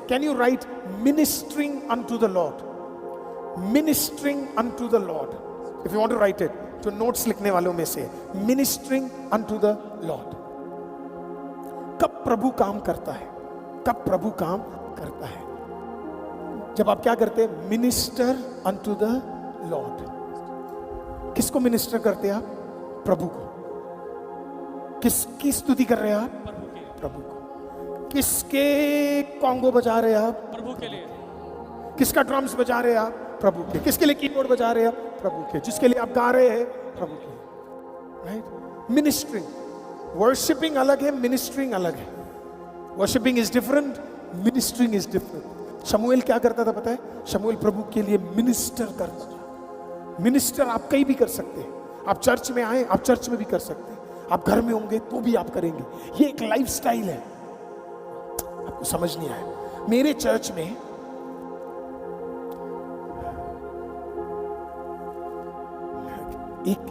Can you write ministering unto the Lord? Ministering unto the Lord, if you want to write it, जो notes लिखने वालों में से, ministering unto the Lord. कब प्रभु काम करता है? कब प्रभु काम करता है? जब आप क्या करते हैं? Minister unto the Lord. किसको मिनिस्टर करते हैं आप? प्रभु को। किसकी स्तुति कर रहे हैं आप? प्रभु को। किसके कॉन्गो बजा रहे हैं आप? प्रभु के लिए। किसका ड्रम्स बजा रहे हैं आप? प्रभु के। किसके लिए कीबोर्ड बजा रहे हैं आप? प्रभु के। जिसके लिए आप गा रहे हैं? प्रभु के। राइट? मिनिस्ट्रिंग, वर्शिपिंग अलग है, मिनिस्ट्रिंग अलग है। Worshipping is different, ministering is different. शमूएल क्या करता था पता है? शमूएल प्रभु के लिए मिनिस्टर करता था। मिनिस्टर आप कहीं भी कर सकते हैं। आप चर्च में आए, आप चर्च में भी कर सकते हैं। आप घर में होंगे तो भी आप करेंगे। ये एक लाइफस्टाइल है। आपको समझ नहीं आया? मेरे चर्च में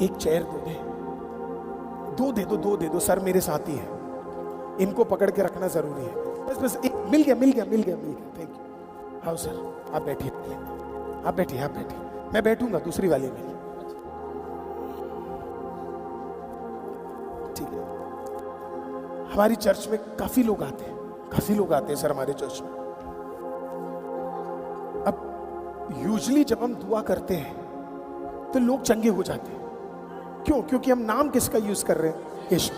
एक चेयर दो दे दो सर, मेरे साथी है, इनको पकड़ के रखना जरूरी है। बस एक मिल गया। Thank you. आओ सर, आप बैठिए, आप बैठिए। मैं बैठूंगा दूसरी वाले में। ठीक है। हमारी चर्च में काफी लोग आते हैं सर हमारे चर्च में। अब यूजुअली जब हम दुआ करते हैं तो लोग चंगे हो जाते हैं। क्यों? क्योंकि हम नाम किसका यूज कर रहे हैं? Yeshu.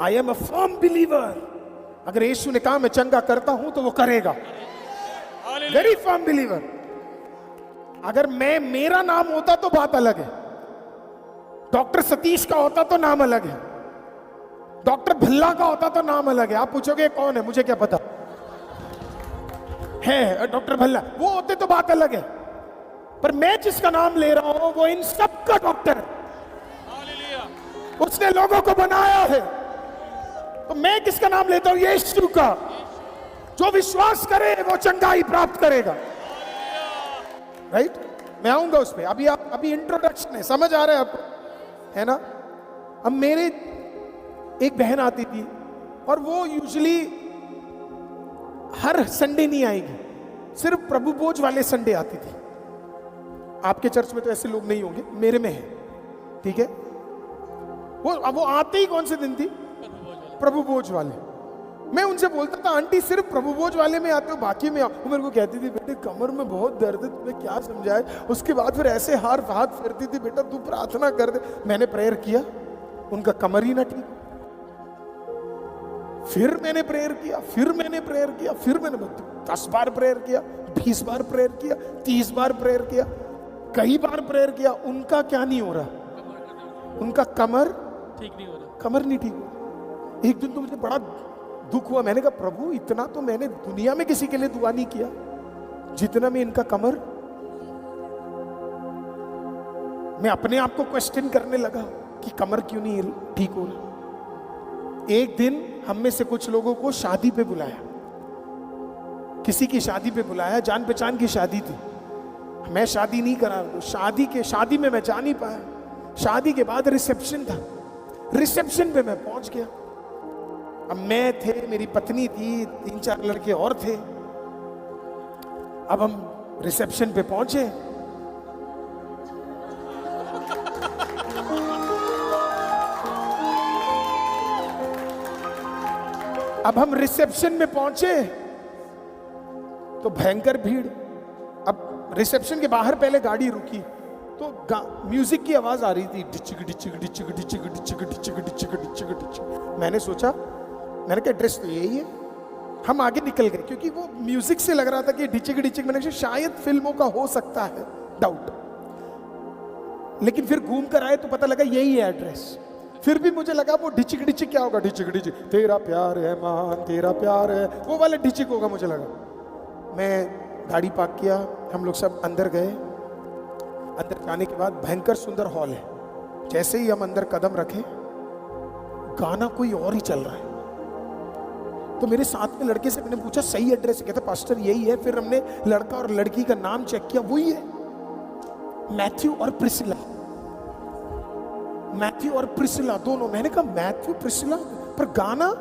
I am a firm believer. अगर यीशु ने कहा मैं चंगा करता हूं तो वो करेगा। Very firm believer. अगर मेरा नाम होता तो बात अलग है। डॉक्टर सतीश का होता तो नाम अलग है। डॉक्टर भल्ला का होता तो नाम अलग है। आप पूछोगे कौन है, मुझे क्या पता है। डॉक्टर भल्ला वो होते तो बात अलग है। पर मैं जिसका नाम ले रहा हूं वो इन सब का डॉक्टर है। उसने लोगों को बनाया है। तो मैं किसका नाम लेता हूं? यीशु का। जो विश्वास करे वो चंगाई प्राप्त करेगा। राइट? मैं आऊंगा उस पर। अभी इंट्रोडक्शन है, समझ आ रहा है आपको? है ना? अब मेरे एक बहन आती थी और वो यूजुअली हर संडे नहीं आएगी, सिर्फ प्रभु भोज वाले संडे आती थी। आपके चर्च में तो ऐसे लोग नहीं होंगे, मेरे में है। ठीक है? वो आते ही कौन से दिन थी? प्रभु भोज वाले। मैं उनसे बोलता था आंटी सिर्फ प्रभु भोज वाले में आते हो, बाकी में आओ। वो मेरे को कहती थी बेटे कमर में बहुत दर्द है, तुम्हें क्या समझाए। उसके बाद फिर ऐसे हाथ फेरती थी, बेटा तू प्रार्थना कर दे। मैंने प्रेयर किया, उनका कमर ही ना ठीक। फिर मैंने प्रेयर किया, फिर मैंने 10 बार प्रेयर किया, 20 बार प्रेयर किया, 30 बार प्रेयर किया, कई बार प्रेयर किया। उनका क्या नहीं हो रहा? उनका कमर ठीक नहीं हो रहा। कमर नहीं ठीक हो। एक दिन तो मुझे बड़ा दुख हुआ। मैंने कहा प्रभु इतना तो मैंने दुनिया में किसी के लिए दुआ नहीं किया जितना में इनका कमर। मैं अपने आप को क्वेश्चन करने लगा कि कमर क्यों नहीं ठीक हो रहा। एक दिन हम में से कुछ लोगों को शादी पे बुलाया, किसी की शादी पे बुलाया, जान पहचान की शादी थी। मैं शादी नहीं करा, शादी में मैं जा नहीं पाया। शादी के बाद रिसेप्शन था, रिसेप्शन पे मैं पहुंच गया। अब मैं थे, मेरी पत्नी थी, 3-4 लड़के और थे। अब हम रिसेप्शन पे पहुंचे। तो भयंकर भीड़। अब रिसेप्शन के बाहर पहले गाड़ी रुकी तो म्यूजिक की आवाज आ रही थी, डिचिक डिचिक डिचिक डिचिक डिचिक डिचिक डिचिक डिचिक डिचिक। मैंने कहा ड्रेस तो यही है। हम आगे निकल गए क्योंकि वो म्यूजिक से लग रहा था कि डिचिक डिचिक। मैंने कहा शायद फिल्मों का हो सकता है, डाउट। लेकिन फिर घूम कर आए तो पता लगा यही है एड्रेस। फिर भी मुझे लगा वो डिचिक डिचिक क्या होगा, डिचिक डिचिक तेरा प्यार है मान तेरा प्यार है, वो वाला डिचिक होगा मुझे लगा। मैं गाड़ी पार्क किया, हम लोग सब अंदर गए। अंदर जाने के बाद भयंकर सुंदर हॉल है। जैसे ही हम अंदर कदम रखे गाना कोई और ही चल रहा है। तो मेरे साथ में लड़के से मैंने पूछा सही एड्रेस है? कहता पास्टर यही है। फिर हमने लड़का और लड़की का नाम चेक किया, वही है, मैथ्यू और प्रिसिला। मैथ्यू और प्रिसिला दोनों। मैंने कहा मैथ्यू प्रिसिला, पर गाना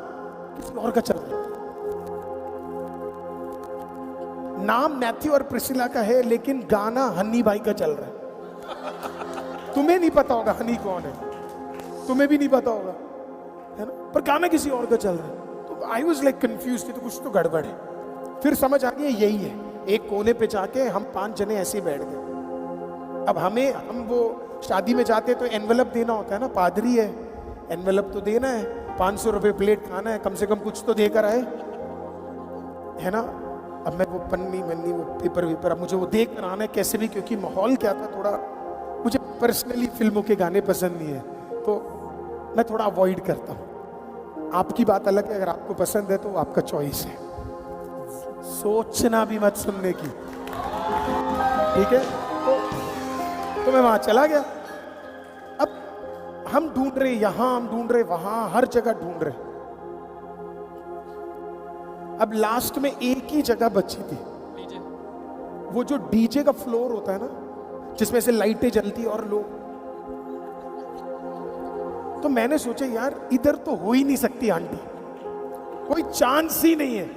किसी और का चल रहा है। नाम मैथ्यू और प्रिसिला का है, लेकिन गाना हनी भाई का चल रहा है। तुम्हें नहीं पता होगा हनी कौन है, तुम्हें भी नहीं पता होगा, है ना, पर गाना किसी और का चल रहा है। तो आई वॉज लाइक कंफ्यूज, तो कुछ तो गड़बड़ है। फिर समझ आ गया यही है। एक कोने पे जाके हम 5 जने ऐसे ही बैठ गए। अब हम वो शादी में जाते तो एनवेलप देना होता है ना, पादरी है, एनवेलप तो देना है, 500 रुपए प्लेट खाना है, कम से कम कुछ तो देकर आए, है ना। अब मैं वो पन्नी वो पेपर अब मुझे वो देख कर आना है कैसे भी, क्योंकि माहौल क्या था, थोड़ा मुझे पर्सनली फिल्मों के गाने पसंद नहीं है, तो मैं थोड़ा अवॉइड करता हूँ। आपकी बात अलग है, अगर आपको पसंद है तो आपका चॉइस है, सोचना भी मत सुनने की, ठीक है। तो मैं वहां चला गया। अब हम ढूंढ रहे यहां, हम ढूंढ रहे वहां, हर जगह ढूंढ रहे। अब लास्ट में एक ही जगह बची थी, वो जो डीजे का फ्लोर होता है ना, जिसमें से लाइटें जलती और लोग। तो मैंने सोचा यार इधर तो हो ही नहीं सकती आंटी, कोई चांस ही नहीं है।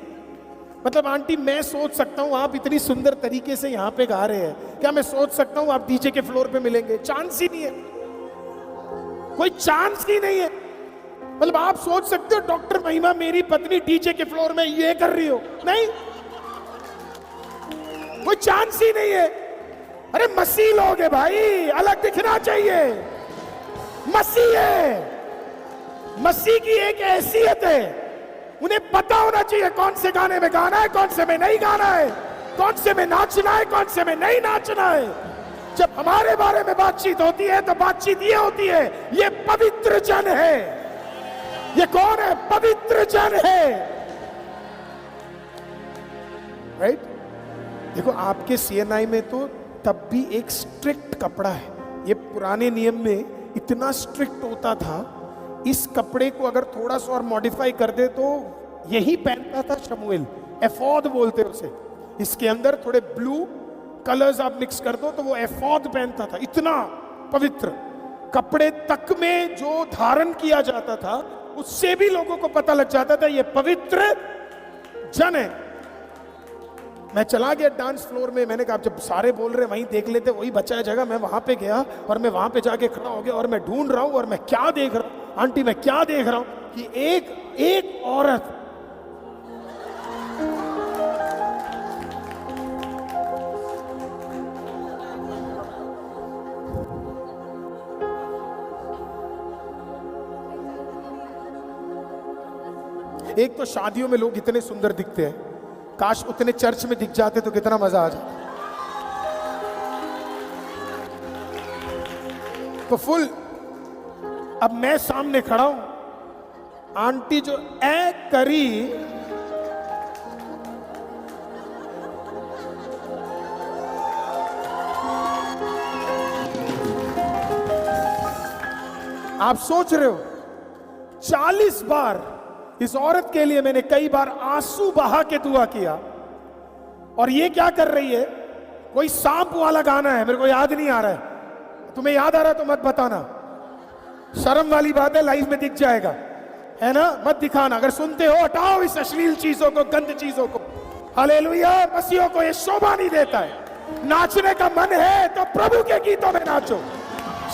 मतलब आंटी मैं सोच सकता हूं आप इतनी सुंदर तरीके से यहां पे गा रहे हैं, क्या मैं सोच सकता हूं आप डीजे के फ्लोर पे मिलेंगे? चांस ही नहीं है, कोई चांस ही नहीं है। मतलब आप सोच सकते हो डॉक्टर महिमा मेरी पत्नी डीजे के फ्लोर में ये कर रही हो? नहीं, कोई चांस ही नहीं है। अरे मसीह लोग है भाई, अलग दिखना चाहिए। मसीह है, मसीह की एक हैसियत है, उन्हें पता होना चाहिए कौन से गाने में गाना है, कौन से में नहीं गाना है, कौन से में नाचना है, कौन से में नहीं नाचना है। जब हमारे बारे में बातचीत होती है तो बातचीत ये होती है, ये पवित्र जन है। ये कौन है? पवित्र जन है, राइट। देखो आपके सीएनआई में तो तब भी एक स्ट्रिक्ट कपड़ा है, ये पुराने नियम में इतना स्ट्रिक्ट होता था। इस कपड़े को अगर थोड़ा सा और मॉडिफाई कर दे तो यही पहनता था शमूएल, एफोद बोलते उसे। इसके अंदर थोड़े ब्लू कलर्स आप मिक्स कर दो तो वो एफोद पहनता था। इतना पवित्र कपड़े तक में जो धारण किया जाता था, उससे भी लोगों को पता लग जाता था ये पवित्र जन है। मैं चला गया डांस फ्लोर में, मैंने कहा जब सारे बोल रहे वहीं देख लेते, वही बचा है जगह। मैं वहां पे गया और मैं वहां पे जाके खड़ा हो गया और मैं ढूंढ रहा हूं। और मैं क्या देख रहा हूं आंटी, मैं क्या देख रहा हूं कि एक औरत एक तो शादियों में लोग इतने सुंदर दिखते हैं, काश उतने चर्च में दिख जाते तो कितना मजा आ जाता। तो फुल, अब मैं सामने खड़ा हूं, आंटी जो ए करी, आप सोच रहे हो 40 बार इस औरत के लिए मैंने कई बार आंसू बहा के दुआ किया। और ये क्या कर रही है? कोई सांप वाला गाना है, मेरे को याद नहीं आ रहा है, तुम्हें याद आ रहा है तो मत बताना, शर्म वाली बात है, लाइव में दिख जाएगा, है ना, मत दिखाना। अगर सुनते हो हटाओ इस अश्लील चीजों को, गंद चीजों को। हालेलुया, मसीहों को ये शोभा नहीं देता है। नाचने का मन है तो प्रभु के गीतों में नाचो,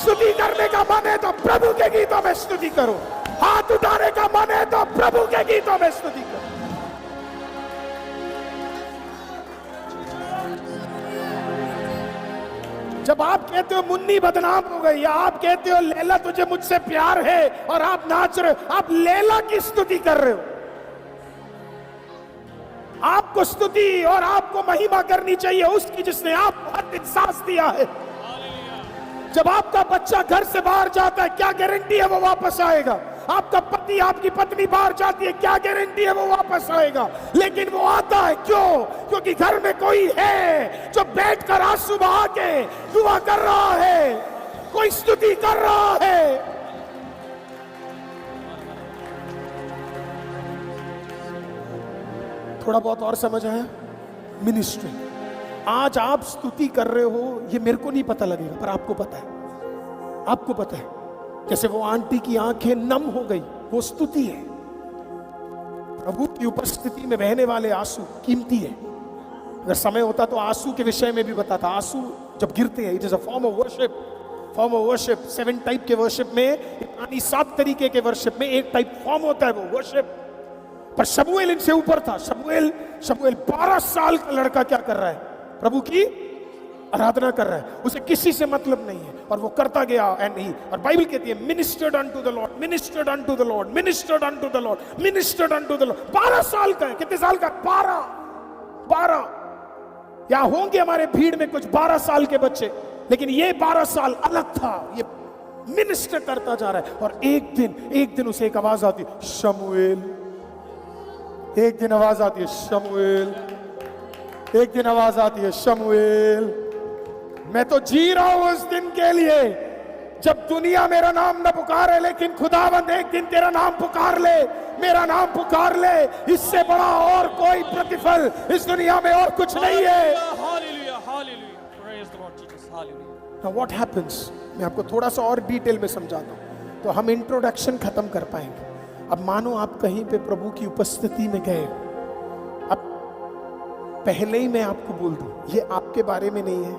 स्तुति करने का मन है तो प्रभु के गीतों में स्तुति करो, हाथ उठाने का मन है तो प्रभु के गीतों में स्तुति करो। जब आप कहते हो मुन्नी बदनाम हो गई, या आप कहते हो लैला तुझे मुझसे प्यार है, और आप नाच रहे हो, आप लैला की स्तुति कर रहे हो। आपको स्तुति और आपको महिमा करनी चाहिए उसकी जिसने आपको हर सांस दिया है। जब आपका बच्चा घर से बाहर जाता है, क्या गारंटी है वो वापस आएगा? आपका पति, आपकी पत्नी बाहर जाती है, क्या गारंटी है वो वापस आएगा? लेकिन वो आता है, क्यों? क्योंकि घर में कोई है जो बैठकर आंसू बहा के दुआ कर रहा है, कोई स्तुति कर रहा है। थोड़ा बहुत और समझ आया? मिनिस्ट्री। आज आप स्तुति कर रहे हो, ये मेरे को नहीं पता लगेगा, पर आपको पता है, आपको पता है। जैसे वो आंटी की आंखें नम हो गई, वो स्तुति है। प्रभु की उपस्थिति में बहने वाले आंसू कीमती है, अगर समय होता तो आंसू के विषय में भी बताता। आंसू जब गिरते हैं, it is a form of worship. Form of worship 7 type के वर्शिप में, यानी 7 तरीके के वर्शिप में एक टाइप फॉर्म होता है, वो वर्शिप। पर शमूएल इनसे ऊपर था। शमूएल 12 साल का लड़का क्या कर रहा है? प्रभु की आराधना कर रहा है, उसे किसी से मतलब नहीं है, और वो करता गया। एंड ही, और बाइबल कहती है ministered unto the Lord, ministered unto the Lord, ministered unto the Lord, ministered unto the Lord. 12 साल का है। कितने साल का? 12। या होंगे हमारे भीड़ में कुछ 12 साल के बच्चे, लेकिन ये 12 साल अलग था। ये मिनिस्टर करता जा रहा है। और एक दिन उसे एक आवाज आती है, शमूएल। एक दिन आवाज आती है, शमूएल। एक दिन आवाज आती है, शमूएल। मैं तो जी रहा हूं उस दिन के लिए जब दुनिया मेरा नाम न पुकारे, लेकिन खुदावंद एक दिन तेरा नाम पुकार ले, मेरा नाम पुकार ले। इससे बड़ा और कोई प्रतिफल इस दुनिया में और कुछ नहीं है। Now what happens? मैं आपको थोड़ा सा और डिटेल में समझाता हूं तो हम इंट्रोडक्शन खत्म कर पाएंगे। अब मानो आप कहीं पे प्रभु की उपस्थिति में गए। अब पहले ही मैं आपको बोल दूं, ये आपके बारे में नहीं है,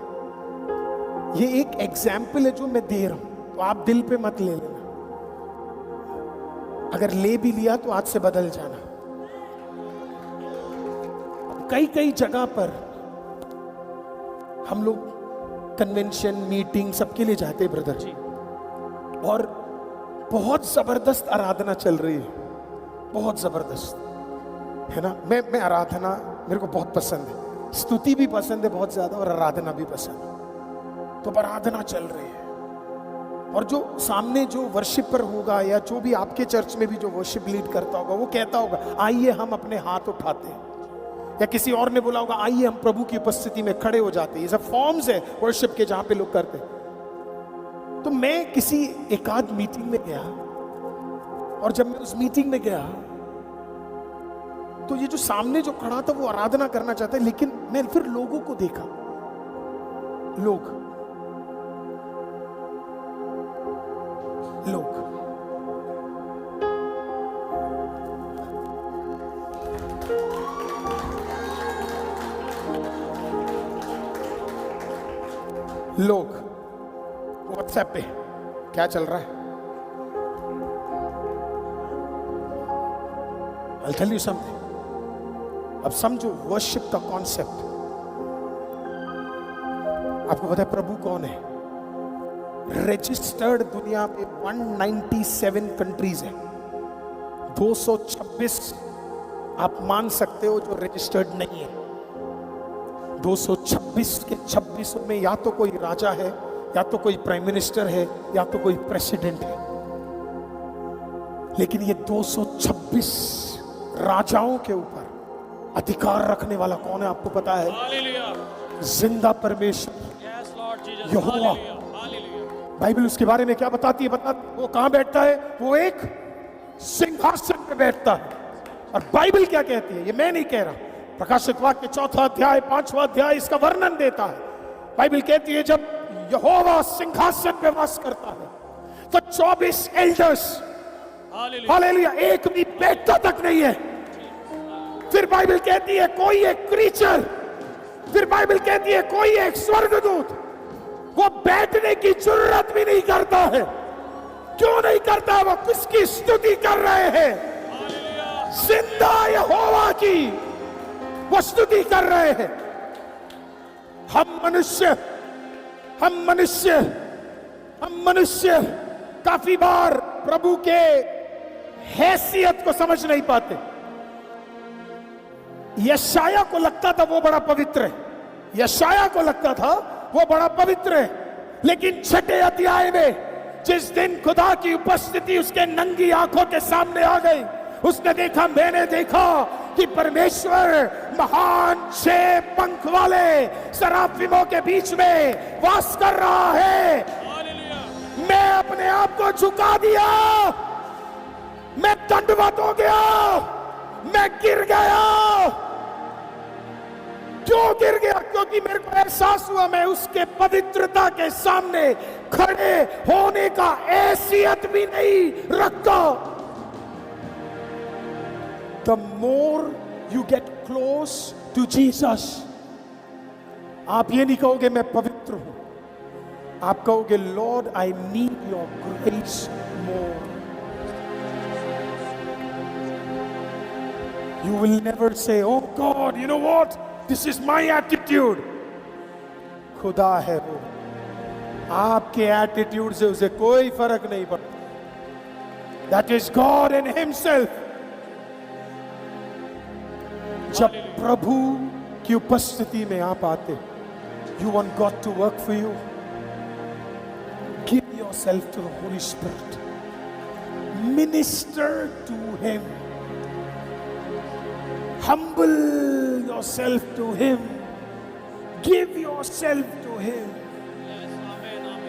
ये एक एग्जाम्पल है जो मैं दे रहा हूं, तो आप दिल पे मत ले लेना। अगर ले भी लिया तो आज से बदल जाना। कई जगह पर हम लोग कन्वेंशन, मीटिंग सबके लिए जाते हैं ब्रदर जी, और बहुत जबरदस्त आराधना चल रही है, बहुत जबरदस्त है ना। मैं आराधना मेरे को बहुत पसंद है, स्तुति भी पसंद है बहुत ज्यादा, और आराधना भी पसंद है। तो आराधना चल रही है, और जो सामने जो वर्शिपर होगा, या जो भी आपके चर्च में भी जो वर्शिप लीड करता होगा, वो कहता होगा आइए हम अपने हाथ उठाते हैं, या किसी और ने बोला होगा आइए हम प्रभु की उपस्थिति में खड़े हो जाते हैं। ये सब फॉर्म्स है वर्शिप के जहां पे लोग करते हैं। तो मैं किसी एकाध मीटिंग में गया, और जब मैं उस मीटिंग में गया तो ये जो सामने जो खड़ा था वो आराधना करना चाहता है, लेकिन मैं फिर लोगों को देखा, लोग व्हाट्सएप पे क्या चल रहा है। I'll tell you something. अब समझो वर्शिप का कॉन्सेप्ट। आपको पता है प्रभु कौन है? रजिस्टर्ड दुनिया में 197 कंट्रीज है, 226 आप मान सकते हो जो रजिस्टर्ड नहीं है। 226 के 26 में या तो कोई राजा है, या तो कोई प्राइम मिनिस्टर है, या तो कोई प्रेसिडेंट है। लेकिन ये 226 राजाओं के ऊपर अधिकार रखने वाला कौन है आपको पता है? जिंदा परमेश्वर यहोवा। बाइबल उसके बारे में क्या बताती है? वो कहां बैठता है? वो एक सिंहासन पे बैठता है। और बाइबल क्या कहती है? ये मैं नहीं कह रहा, प्रकाशित वाक्य 4 अध्याय 5वां अध्याय इसका वर्णन देता है। बाइबल कहती है जब यहोवा सिंहासन पे वास करता है तो 24 एल्डर्स, हालेलुया, एक भी बैठता तक नहीं है। फिर बाइबल कहती है कोई एक क्रीचर, फिर बाइबल कहती है कोई एक स्वर्गदूत, वो बैठने की जरूरत भी नहीं करता है। क्यों नहीं करता? वो किसकी स्तुति कर रहे हैं? जिंदा यहोवा की वो स्तुति कर रहे हैं। हम मनुष्य काफी बार प्रभु के हैसियत को समझ नहीं पाते। यशाया को लगता था वो बड़ा पवित्र है, यशाया को लगता था वो बड़ा पवित्र है, लेकिन 6 अध्याय में जिस दिन खुदा की उपस्थिति उसके नंगी आंखों के सामने आ गई, उसने देखा, मैंने देखा कि परमेश्वर महान 6 पंख वाले सराफिमों के बीच में वास कर रहा है। मैं अपने आप को झुका दिया, मैं दंडवत हो गया, मैं गिर गया। क्यों गिर गया? क्योंकि मेरे को एहसास हुआ मैं उसके पवित्रता के सामने खड़े होने का हैसियत भी नहीं रखता। The more you get close to Jesus, आप ये नहीं कहोगे मैं पवित्र हूं, आप कहोगे Lord I need your grace more. You will never say, oh God, you know what? This is my attitude. खुदा है वो, आपके एटीट्यूड से उसे कोई फर्क नहीं पड़ता। That is God in Himself. जब प्रभु की उपस्थिति में आप आते, you want God to work for you. Give yourself to the Holy Spirit. Minister to Him. Humble yourself to Him. Give yourself to Him.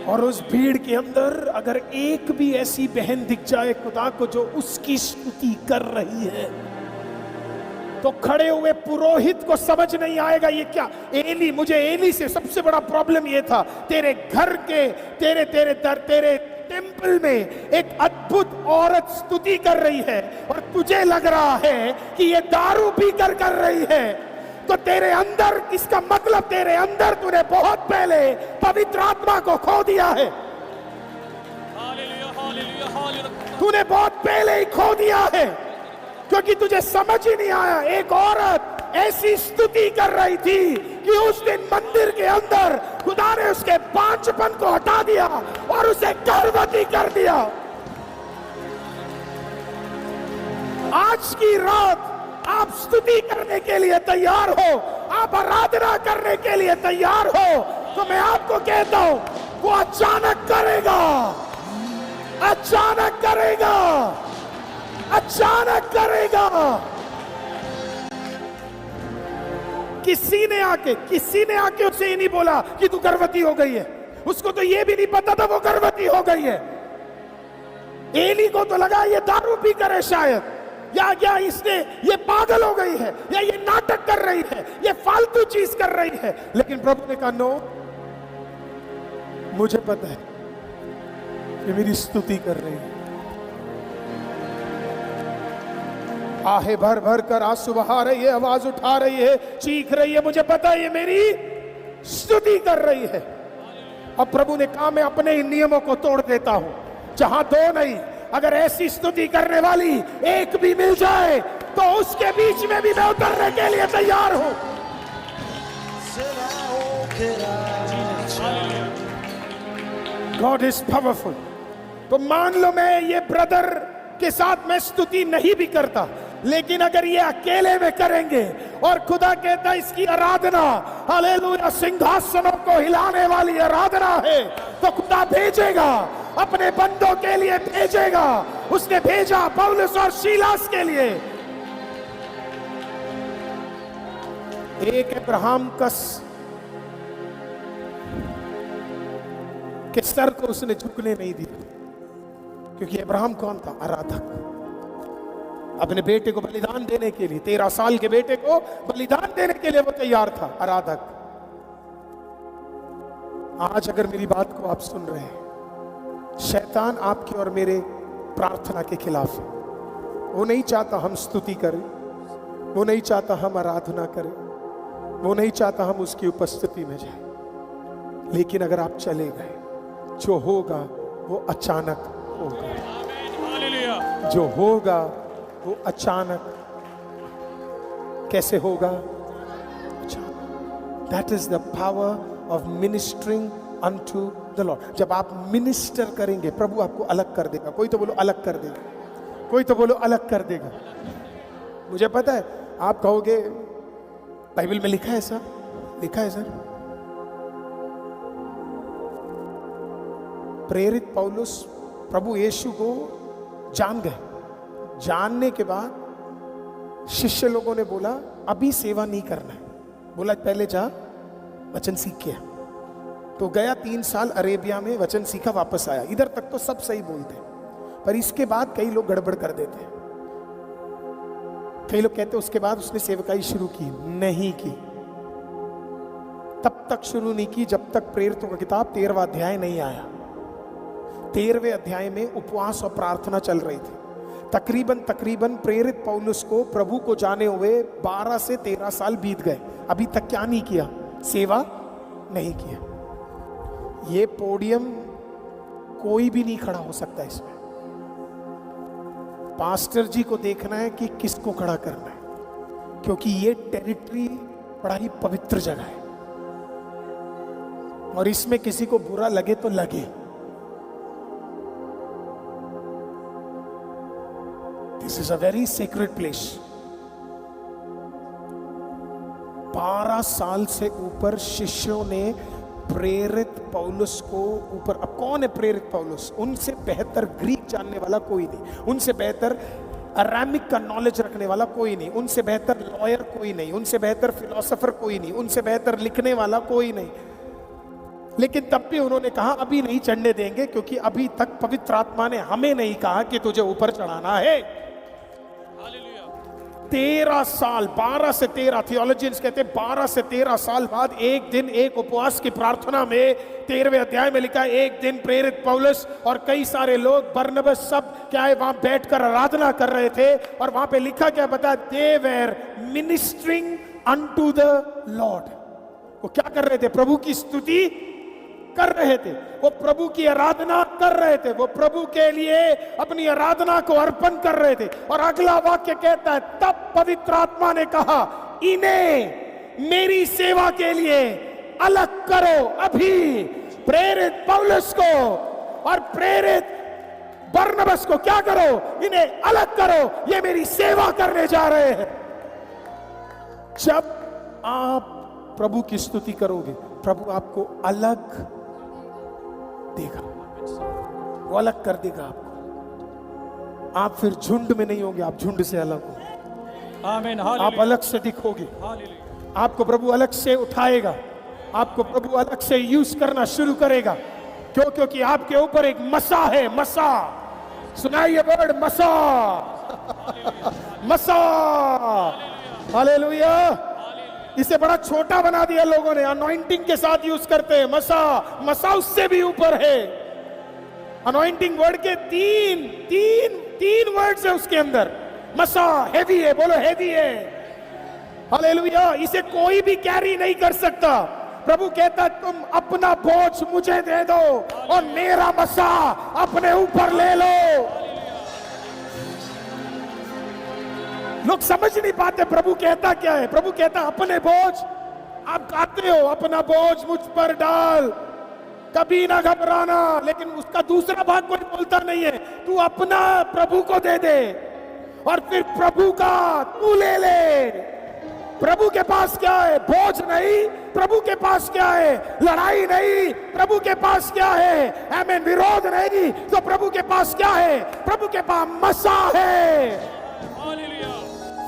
और उस भीड़ के अंदर अगर एक भी ऐसी बहन दिख जाए खुदा को जो उसकी स्तुति कर रही है, तो खड़े हुए पुरोहित को समझ नहीं आएगा ये क्या। एली, मुझे एली से सबसे बड़ा प्रॉब्लम ये था, तेरे घर के तेरे टेंपल में एक अद्भुत औरत स्तुति कर रही है और तुझे लग रहा है कि ये दारू पीकर कर रही है, तो तेरे अंदर, इसका मतलब तेरे अंदर तूने बहुत पहले पवित्र आत्मा को खो दिया है। तूने बहुत पहले ही खो दिया है, क्योंकि तुझे समझ ही नहीं आया। एक औरत ऐसी स्तुति कर रही थी कि उस दिन मंदिर के अंदर खुदा ने उसके पांचपन को हटा दिया और उसे गर्भवती कर दिया। आज की रात आप स्तुति करने के लिए तैयार हो, आप आराधना करने के लिए तैयार हो, तो मैं आपको कहता हूं वो अचानक करेगा, अचानक करेगा, अचानक करेगा। किसी ने आके उसे ये नहीं बोला कि तू गर्भवती हो गई है, उसको तो ये भी नहीं पता था वो गर्भवती हो गई है। एली को तो लगा ये दारू पी कर है शायद, या इसने ये पागल हो गई है, या ये नाटक कर रही है, ये फालतू चीज कर रही है। लेकिन प्रभु ने कहा नो, मुझे पता है कि मेरी स्तुति कर रही है। आहे भर भर कर आंसू बहा रही है, आवाज उठा रही है, चीख रही है, मुझे पता है ये मेरी स्तुति कर रही है। अब प्रभु ने कहा मैं अपने इन नियमों को तोड़ देता हूं, जहां दो नहीं, अगर ऐसी स्तुति करने वाली एक भी मिल जाए तो उसके बीच में भी मैं उतरने के लिए तैयार हूं। God is powerful। तो मान लो मैं ये ब्रदर के साथ मैं स्तुति नहीं भी करता, लेकिन अगर ये अकेले में करेंगे और खुदा कहता है इसकी आराधना हालेलुया सिंहासनों को हिलाने वाली आराधना है, तो खुदा भेजेगा, अपने बंदों के लिए भेजेगा। उसने भेजा पौलुस और सीलास के लिए। एक अब्राहम के सर को उसने झुकने नहीं दिया, क्योंकि अब्राहम कौन था? आराधक। अपने बेटे को बलिदान देने के लिए, 13 साल के बेटे को बलिदान देने के लिए वो तैयार था, आराधक। आज अगर मेरी बात को आप सुन रहे हैं, शैतान आपके और मेरे प्रार्थना के खिलाफ है। वो नहीं चाहता हम स्तुति करें, वो नहीं चाहता हम आराधना करें, वो नहीं चाहता हम उसकी उपस्थिति में जाएं। लेकिन अगर आप चले गए, जो होगा वो अचानक होगा। जो होगा वो अचानक। कैसे होगा? अचानक। That is the power of ministering unto the Lord. जब आप मिनिस्टर करेंगे, प्रभु आपको अलग कर देगा। कोई तो बोलो अलग कर देगा, कोई तो बोलो अलग कर देगा। मुझे पता है आप कहोगे बाइबल में लिखा है सर, लिखा है सर। प्रेरित पौलुस प्रभु यीशु को जान गए। जानने के बाद शिष्य लोगों ने बोला अभी सेवा नहीं करना है, बोला पहले जा वचन सीख के। तो गया 3 साल अरेबिया में, वचन सीखा, वापस आया। इधर तक तो सब सही बोलते, पर इसके बाद कई लोग गड़बड़ कर देते। कई लोग कहते उसके बाद उसने सेवकाई शुरू की, नहीं की। तब तक शुरू नहीं की जब तक प्रेरितों का किताब 13वां अध्याय नहीं आया। 13वें अध्याय में उपवास और प्रार्थना चल रही थी। तकरीबन प्रेरित पौलुस को प्रभु को जाने हुए 12 से 13 साल बीत गए। अभी तक क्या नहीं किया? सेवा नहीं किया। ये पोडियम कोई भी नहीं खड़ा हो सकता इसमें। पास्टर जी को देखना है कि किसको खड़ा करना है, क्योंकि ये टेरिटरी बड़ा ही पवित्र जगह है और इसमें किसी को बुरा लगे तो लगे। This is a very secret place. 12 साल से ऊपर शिष्यों ने प्रेरित पौलुस को ऊपर। अब कौन है प्रेरित पौलुस? उनसे बेहतर ग्रीक जानने वाला कोई नहीं, उनसे बेहतर अरामिक का नॉलेज रखने वाला कोई नहीं, उनसे बेहतर लॉयर कोई नहीं, उनसे बेहतर फिलोसोफर कोई नहीं, उनसे बेहतर लिखने वाला कोई नहीं। लेकिन तब भी उन्होंने कहा अभी नहीं चढ़ने देंगे, क्योंकि अभी तक पवित्र आत्मा ने हमें नहीं कहा कि तुझे ऊपर चढ़ाना है। 13 साल, 12 से 13, थियोलॉजियंस कहते हैं 12 से 13 साल बाद एक दिन एक उपवास की प्रार्थना में 13वें अध्याय में लिखा है, एक दिन प्रेरित पौलुस और कई सारे लोग, बरनबस, सब क्या है वहां बैठकर आराधना कर रहे थे। और वहां पे लिखा क्या बता, they were ministering unto the Lord. वो क्या कर रहे थे? प्रभु की स्तुति कर रहे थे, वो प्रभु की आराधना कर रहे थे, वो प्रभु के लिए अपनी आराधना को अर्पण कर रहे थे। और अगला वाक्य कहता है, तब पवित्र आत्मा ने कहा, इन्हें मेरी सेवा के लिए अलग करो। अभी प्रेरित पौलुस को और प्रेरित बरनबस को क्या करो? इन्हें अलग करो, ये मेरी सेवा करने जा रहे हैं। जब आप प्रभु की स्तुति करोगे, प्रभु आपको अलग देगा, वो अलग कर देगा आपको। आप फिर झुंड में नहीं होंगे, आप झुंड से अलग हो। आमीन। आप अलग से दिखोगे, आपको प्रभु अलग से उठाएगा, आपको प्रभु अलग से यूज करना शुरू करेगा। क्यों? क्योंकि आपके ऊपर एक मसा है। मसा, सुनाइए वर्ड मसा। मसा, हालेलुया। इसे बड़ा छोटा बना दिया लोगों ने, अनॉइंटिंग के साथ यूज करते हैं। मसा, मसा उससे भी ऊपर है। अनॉइंटिंग वर्ड के तीन वर्ड्स है उसके अंदर। मसा हैवी है, बोलो हैवी है। हालेलुया। इसे कोई भी कैरी नहीं कर सकता। प्रभु कहता तुम अपना बोझ मुझे दे दो और मेरा मसा अपने ऊपर ले लो। लोग समझ नहीं पाते प्रभु कहता क्या है। प्रभु कहता अपने बोझ, आप गाते हो अपना बोझ मुझ पर डाल, कभी ना घबराना, लेकिन उसका दूसरा भाग कोई बोलता नहीं है। तू अपना प्रभु को दे दे और फिर प्रभु का तू ले ले। प्रभु के पास क्या है? बोझ नहीं। प्रभु के पास क्या है? लड़ाई नहीं। प्रभु के पास क्या है? आमीन, विरोध नहीं। तो प्रभु के पास क्या है? प्रभु के पास मसा है।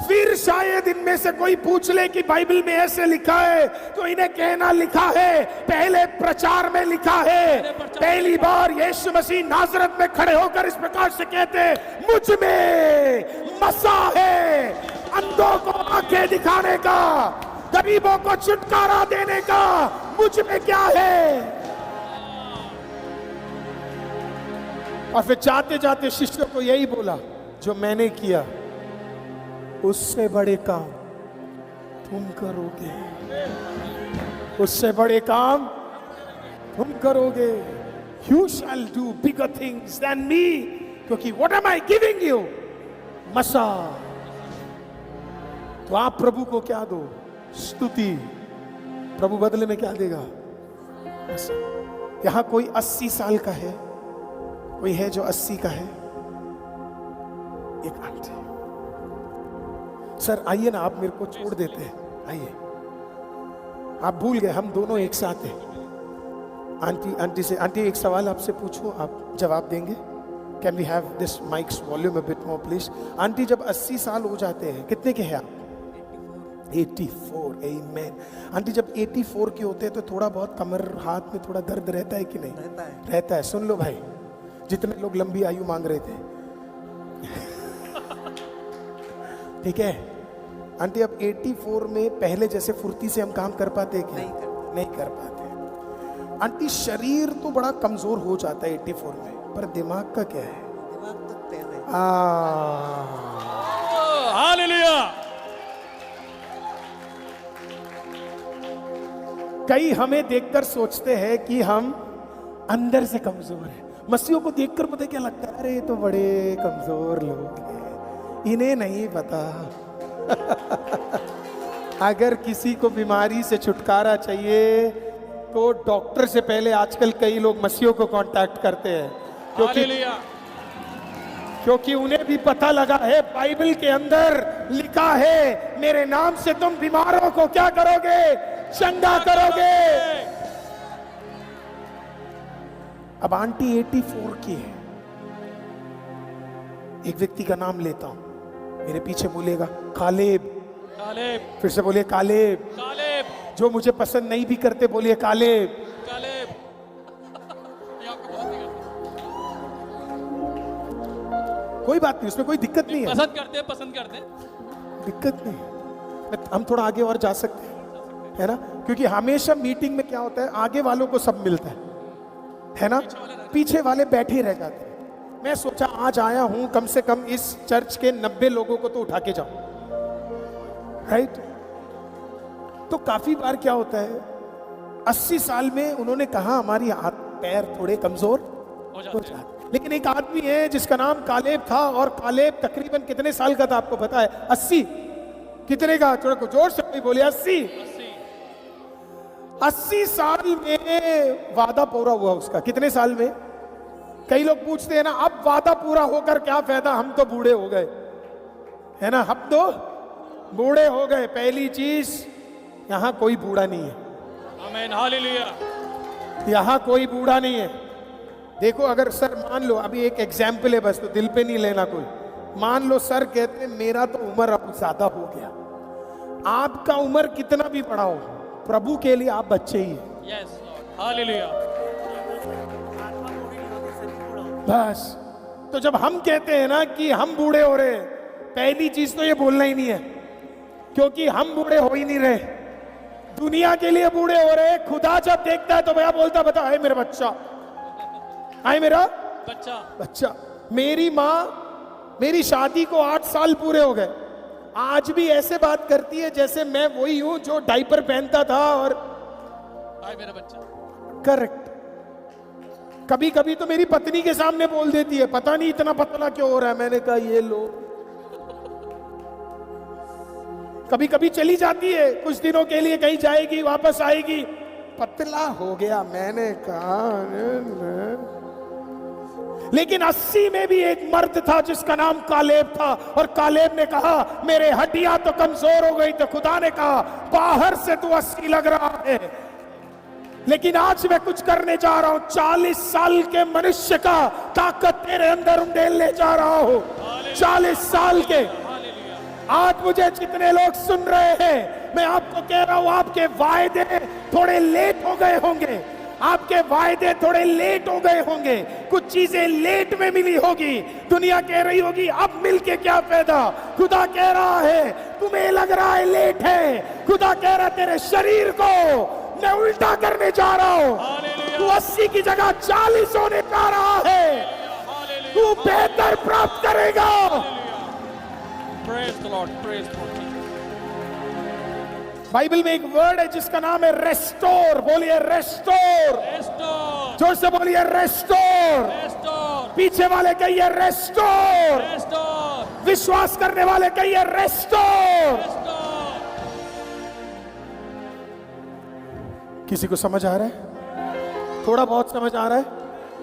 फिर शायद इनमें से कोई पूछ ले कि बाइबल में ऐसे लिखा है, तो इन्हें कहना लिखा है, पहले प्रचार में लिखा है। पहली बार यीशु मसीह नाजरत में खड़े होकर इस प्रकार से कहते, मुझ में मसा है, अंधों को आंखें दिखाने का, गरीबों को छुटकारा देने का मुझ में क्या है। और फिर जाते जाते शिष्यों को यही बोला, जो मैंने किया उससे बड़े काम तुम करोगे, उससे बड़े काम तुम करोगे। You shall do bigger things than me, क्योंकि what am I giving you? मसा। तो आप प्रभु को क्या दो? स्तुति। प्रभु बदले में क्या देगा? मसा। यहां कोई 80 साल का है, कोई है जो 80 का है? एक आंटी, सर आइए ना, आप मेरे को छोड़ देते हैं, आइए। आप भूल गए हम दोनों एक साथ हैं। आंटी से, आंटी एक सवाल आपसे पूछूं, आप जवाब देंगे? Can we have this mic's volume a bit more please. Aunty जब 80 साल हो जाते हैं, कितने के हैं आप? 84। आमीन। आंटी जब 84 के होते हैं तो थोड़ा बहुत कमर हाथ में थोड़ा दर्द रहता है कि नहीं? रहता है। सुन लो भाई, जितने लोग लंबी आयु मांग रहे थे ठीक है आंटी, अब 84 में पहले जैसे फुर्ती से हम काम कर पाते हैं क्या? नहीं कर पाते। आंटी शरीर तो बड़ा कमजोर हो जाता है 84 में, पर दिमाग का क्या है? दिमाग तो तेज है। हालेलुया। कई हमें देखकर सोचते हैं कि हम अंदर से कमजोर हैं। मसीहों को देखकर पता क्या लगता है, अरे ये तो बड़े कमजोर लोग हैं, इन्हें नहीं पता। अगर किसी को बीमारी से छुटकारा चाहिए तो डॉक्टर से पहले आजकल कई लोग मसीहों को कांटेक्ट करते हैं, क्योंकि उन्हें भी पता लगा है, बाइबल के अंदर लिखा है, मेरे नाम से तुम बीमारों को क्या करोगे, चंगा करोगे। अब आंटी 84 की है, एक व्यक्ति का नाम लेता हूं, मेरे पीछे बोलेगा कालेब, कालेब, फिर से बोलिए कालेब, कालेब, जो मुझे पसंद नहीं भी करते बोलिए कालेब, कालेब। कोई बात नहीं, उसमें कोई दिक्कत नहीं है, पसंद करते दिक्कत नहीं, हम थोड़ा आगे और जा सकते हैं, है ना, क्योंकि हमेशा मीटिंग में क्या होता है, आगे वालों को सब मिलता है ना, पीछे वाले बैठे रह जाते हैं। मैं सोचा आज आया हूं, कम से कम इस चर्च के 90 लोगों को तो उठा के जाऊं, राइट। तो काफी बार क्या होता है, 80 साल में उन्होंने कहा हमारी हाथ पैर थोड़े कमजोर हो जाते हैं। लेकिन एक आदमी है जिसका नाम कालेब था, और कालेब तकरीबन कितने साल का था आपको पता है? 80। कितने का? थोड़ा जोर से कोई बोले 80। 80 साल में वादा पूरा हुआ उसका। कितने साल में? कई लोग पूछते हैं ना, अब वादा पूरा होकर क्या फायदा, हम तो बूढ़े हो गए, है ना, हम तो बूढ़े हो गए। पहली चीज, यहां कोई बूढ़ा नहीं है, आमीन, हालेलुया, यहां कोई बूढ़ा नहीं है। देखो, अगर सर मान लो, अभी एक एग्जाम्पल है बस, तो दिल पे नहीं लेना कोई, मान लो सर कहते हैं मेरा तो उम्र अब ज्यादा हो गया, आपका उम्र कितना भी बड़ा हो, प्रभु के लिए आप बच्चे ही हैं। Yes Lord, hallelujah. बस, तो जब हम कहते हैं ना कि हम बूढ़े हो रहे, पहली चीज तो ये बोलना ही नहीं है, क्योंकि हम बूढ़े हो ही नहीं रहे, दुनिया के लिए बूढ़े हो रहे। खुदा जब देखता है तो भैया बोलता, बता है मेरा बच्चा, आए मेरा बच्चा। मेरी माँ, मेरी शादी को 8 साल पूरे हो गए, आज भी ऐसे बात करती है जैसे मैं वही हूं जो डायपर पहनता था, और आए मेरा बच्चा। करेक्ट। कभी कभी तो मेरी पत्नी के सामने बोल देती है, पता नहीं इतना पतला क्यों हो रहा है। मैंने कहा ये लो। कभी कभी चली जाती है, कुछ दिनों के लिए कहीं जाएगी, वापस आएगी, पतला हो गया। मैंने कहा, लेकिन 80 में भी एक मर्द था जिसका नाम कालेब था, और कालेब ने कहा मेरे हड्डियां तो कमजोर हो गई, तो खुदा ने कहा बाहर से तू 80 लग रहा है, लेकिन आज मैं कुछ करने जा रहा हूं। 40 साल के मनुष्य का ताकत तेरे अंदर उंडेलने जा रहा हूं। 40 साल के। आज मुझे जितने लोग सुन रहे हैं, मैं आपको कह रहा हूं, आपके वायदे थोड़े लेट हो गए होंगे, आपके वायदे थोड़े लेट हो गए होंगे, कुछ चीजें लेट में मिली होगी, दुनिया कह रही होगी अब मिलके क्या फायदा। खुदा कह रहा है तुम्हें लग रहा है लेट है, खुदा कह रहा है तेरे शरीर को मैं उल्टा करने जा रहा हूं। तू 80 की जगह 40 होने जा रहा है, तू बेहतर प्राप्त करेगा। Praise the Lord, praise the Lord. Bible में एक वर्ड है जिसका नाम है रेस्टोर। बोलिए रेस्टोर, रेस्टोर, जोर से बोलिए रेस्टोर, रेस्टोर। पीछे वाले कहिए रेस्टोर, रेस्टोर। विश्वास करने वाले कहिए रेस्टोर, रेस्टोर। किसी को समझ आ रहा है? थोड़ा बहुत समझ आ रहा है?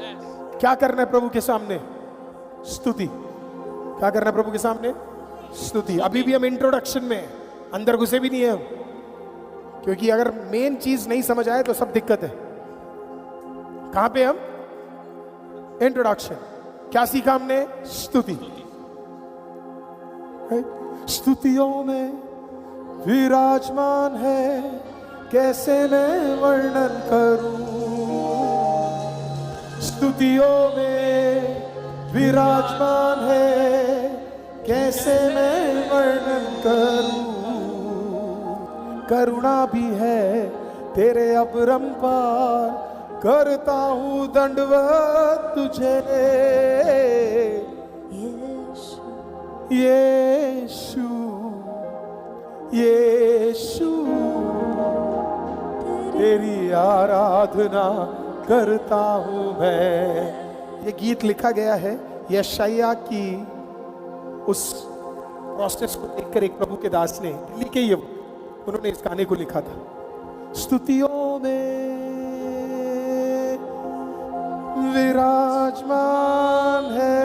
yes. क्या करना है प्रभु के सामने? स्तुति। क्या करना है प्रभु के सामने? स्तुति। अभी भी हम इंट्रोडक्शन में, अंदर घुसे भी नहीं है हम, क्योंकि अगर मेन चीज नहीं समझ आए तो सब दिक्कत है। कहां पे हम? इंट्रोडक्शन। क्या सीखा हमने? स्तुति। स्तुतियों में विराजमान है, कैसे मैं वर्णन करूं। स्तुतियों में विराजमान है, कैसे मैं वर्णन करूं। करुणा भी है तेरे अबरम पार, करता हूं दंडवत तुझे यीशु, यीशु। तेरी आराधना करता हूं मैं। ये गीत लिखा गया है यशायाह की उस प्रोसेस को देखकर एक प्रभु के दास ने, दिल्ली के ये उन्होंने इस गाने को लिखा था। स्तुतियों में विराजमान है,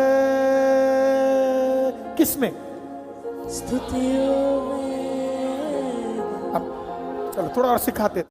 किसमें? स्तुतियों में। अब चलो थोड़ा और सिखाते हैं।